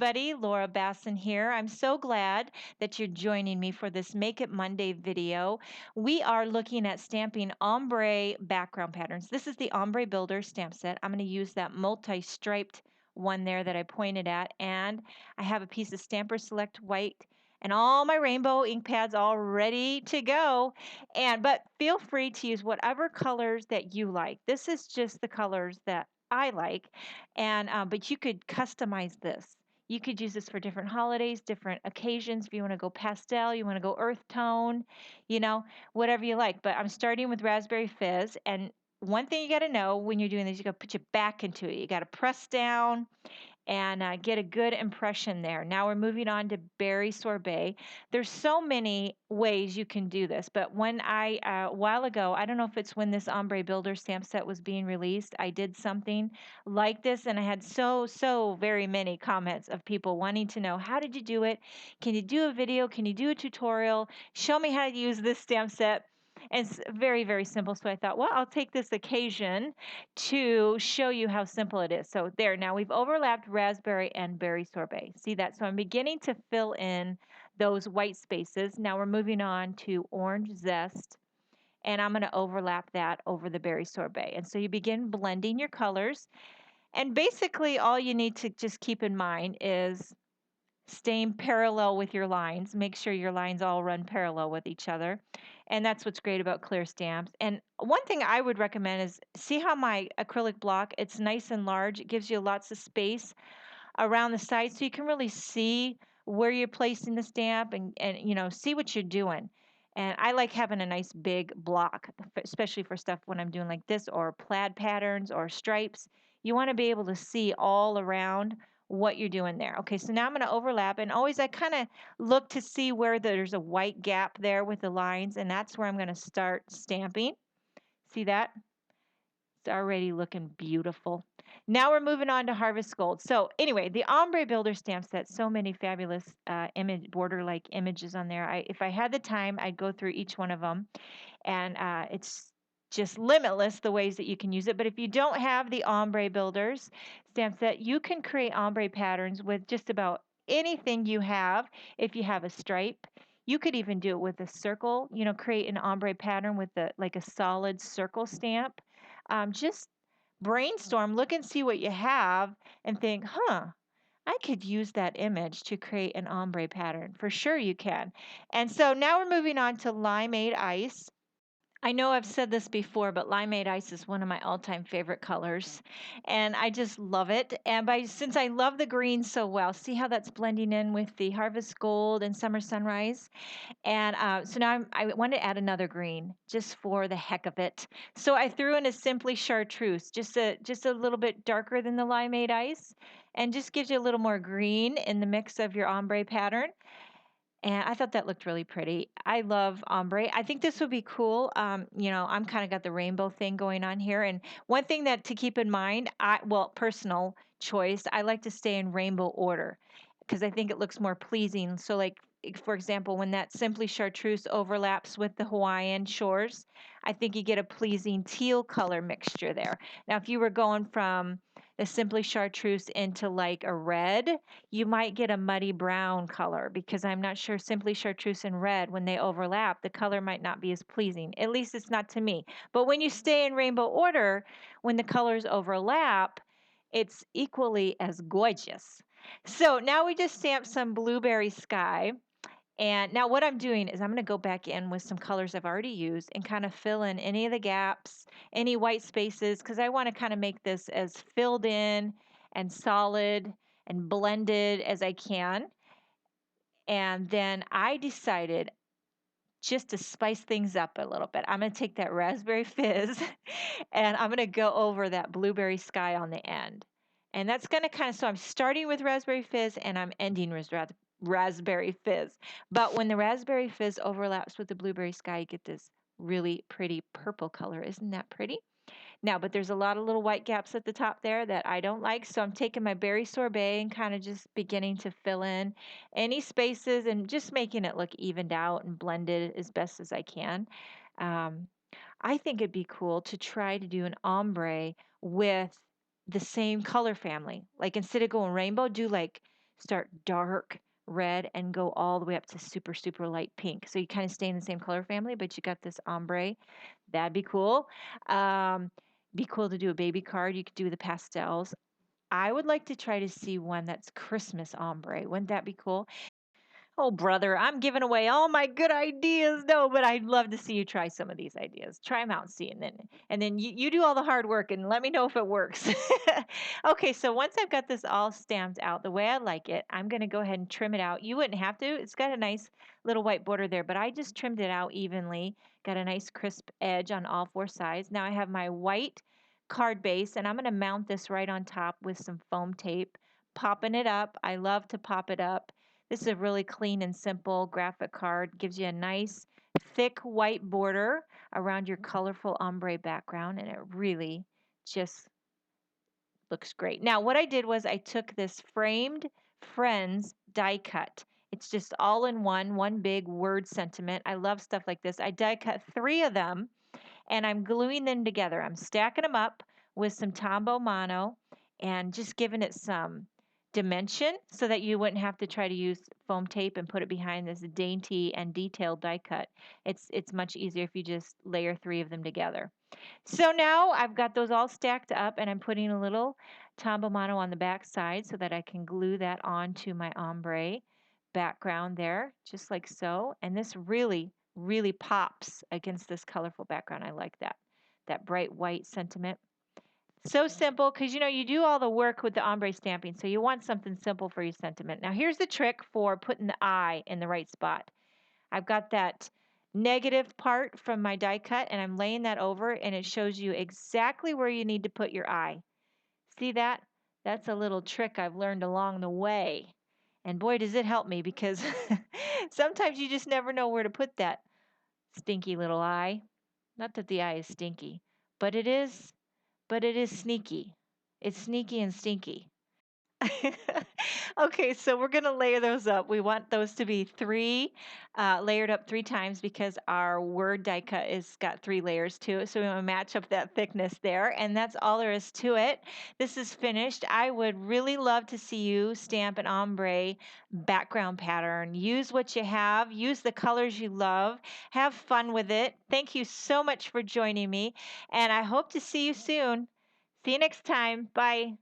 everybody, Laura Basson here. I'm so glad that you're joining me for this Make It Monday video. We are looking at stamping ombre background patterns. This is the Ombre Builder stamp set. I'm going to use that multi-striped one there that I pointed at, and I have a piece of Stamper Select White and all my rainbow ink pads all ready to go. But feel free to use whatever colors that you like. This is just the colors that I like, but you could customize this. You could use this for different holidays, different occasions. If you want to go pastel, you want to go earth tone, you know, whatever you like. But I'm starting with Raspberry Fizz, and one thing you got to know when you're doing this, you got to put your back into it. You got to press down and get a good impression there. Now we're moving on to berry sorbet. There's so many ways you can do this, but when a while ago, I don't know if it's when this Ombre Builder stamp set was being released, I did something like this, and I had so very many comments of people wanting to know, how did you do it? Can you do a video? Can you do a tutorial? Show me how to use this stamp set. And it's very simple. So I thought, well, I'll take this occasion to show you how simple it is. So there, now we've overlapped raspberry and berry sorbet. See that? So I'm beginning to fill in those white spaces. Now we're moving on to orange zest, and I'm going to overlap that over the berry sorbet. And so you begin blending your colors. And basically all you need to just keep in mind is staying parallel with your lines. Make sure your lines all run parallel with each other. And that's what's great about clear stamps. And one thing I would recommend is see how my acrylic block, it's nice and large. It gives you lots of space around the side so you can really see where you're placing the stamp and you know, see what you're doing. And I like having a nice big block, especially for stuff when I'm doing like this or plaid patterns or stripes. You want to be able to see all around what you're doing there. Okay, so now I'm going to overlap, and always I kind of look to see where there's a white gap there with the lines, and that's where I'm going to start stamping. See that? It's already looking beautiful. Now we're moving on to Harvest Gold. So anyway, the Ombre Builder stamp set, so many fabulous image border-like images on there. If I had the time, I'd go through each one of them, and it's just limitless the ways that you can use it. But if you don't have the Ombre Builders stamp set, you can create ombre patterns with just about anything you have. If you have a stripe, you could even do it with a circle, you know, create an ombre pattern with like a solid circle stamp. Just brainstorm, look and see what you have and think, I could use that image to create an ombre pattern. For sure you can. And so now we're moving on to limeade ice. I know I've said this before, but limeade ice is one of my all-time favorite colors, and I just love it. And since I love the green so well, see how that's blending in with the Harvest Gold and Summer Sunrise? And so now I want to add another green just for the heck of it. So I threw in a Simply Chartreuse, just a little bit darker than the limeade ice, and just gives you a little more green in the mix of your ombre pattern. And I thought that looked really pretty. I love ombre. I think this would be cool. You know, I'm kind of got the rainbow thing going on here. And one thing that to keep in mind, personal choice, I like to stay in rainbow order because I think it looks more pleasing. So like, for example, when that Simply Chartreuse overlaps with the Hawaiian shores, I think you get a pleasing teal color mixture there. Now, if you were going from the Simply Chartreuse into like a red, you might get a muddy brown color because I'm not sure Simply Chartreuse and red, when they overlap, the color might not be as pleasing. At least it's not to me. But when you stay in rainbow order, when the colors overlap, it's equally as gorgeous. So now we just stamped some Blueberry Sky. And now what I'm doing is I'm going to go back in with some colors I've already used and kind of fill in any of the gaps, any white spaces, because I want to kind of make this as filled in and solid and blended as I can. And then I decided just to spice things up a little bit, I'm going to take that Raspberry Fizz and I'm going to go over that Blueberry Sky on the end. And that's going to kind of, so I'm starting with Raspberry Fizz and I'm ending with Raspberry Fizz. But when the Raspberry Fizz overlaps with the Blueberry Sky, you get this really pretty purple color. Isn't that pretty? Now, but there's a lot of little white gaps at the top there that I don't like, so I'm taking my berry sorbet and kind of just beginning to fill in any spaces and just making it look evened out and blended as best as I can. Um, I think it'd be cool to try to do an ombre with the same color family. Like instead of going rainbow, do like start dark red and go all the way up to super, super light pink. So you kind of stay in the same color family, but you got this ombre. That'd be cool. Um, be cool to do a baby card. You could do the pastels. I would like to try to see one that's Christmas ombre. Wouldn't that be cool? Oh, brother, I'm giving away all my good ideas. No, but I'd love to see you try some of these ideas. Try them out and see, and then you do all the hard work and let me know if it works. Okay, so once I've got this all stamped out the way I like it, I'm going to go ahead and trim it out. You wouldn't have to. It's got a nice little white border there, but I just trimmed it out evenly. Got a nice crisp edge on all four sides. Now I have my white card base, and I'm going to mount this right on top with some foam tape, popping it up. I love to pop it up. This is a really clean and simple graphic card. Gives you a nice thick white border around your colorful ombre background, and it really just looks great. Now, what I did was I took this framed Friends die cut. It's just all in one big word sentiment. I love stuff like this. I die cut 3 of them and I'm gluing them together. I'm stacking them up with some Tombow Mono and just giving it some dimension so that you wouldn't have to try to use foam tape and put it behind this dainty and detailed die cut. It's much easier if you just layer 3 of them together. So now I've got those all stacked up and I'm putting a little Tombow Mono on the back side so that I can glue that onto my ombre background there, just like so. And this really, really pops against this colorful background. I like that, that bright white sentiment. So simple because you do all the work with the ombre stamping, so you want something simple for your sentiment. Now here's the trick for putting the eye in the right spot. I've got that negative part from my die cut and I'm laying that over and it shows you exactly where you need to put your eye. See that? That's a little trick I've learned along the way. And boy, does it help me because sometimes you just never know where to put that stinky little eye. Not that the eye is stinky, but it is sneaky. It's sneaky and stinky. Okay, so we're going to layer those up. We want those to be layered up 3 times because our word die cut is got 3 layers to it. So we want to match up that thickness there. And that's all there is to it. This is finished. I would really love to see you stamp an ombre background pattern. Use what you have. Use the colors you love. Have fun with it. Thank you so much for joining me. And I hope to see you soon. See you next time. Bye.